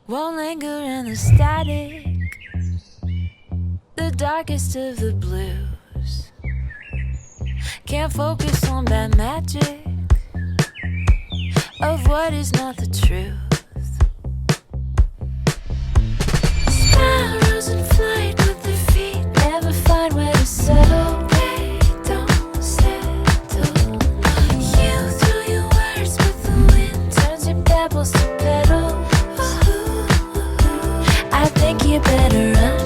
Won't linger in the static, the darkest of the blues. Can't focus on bad magic of what is not the truth. Sparrows in flight with their feet never find where to settle. They don't settle. You throw your words, but the wind turns your pebbles to petals. I think you better run.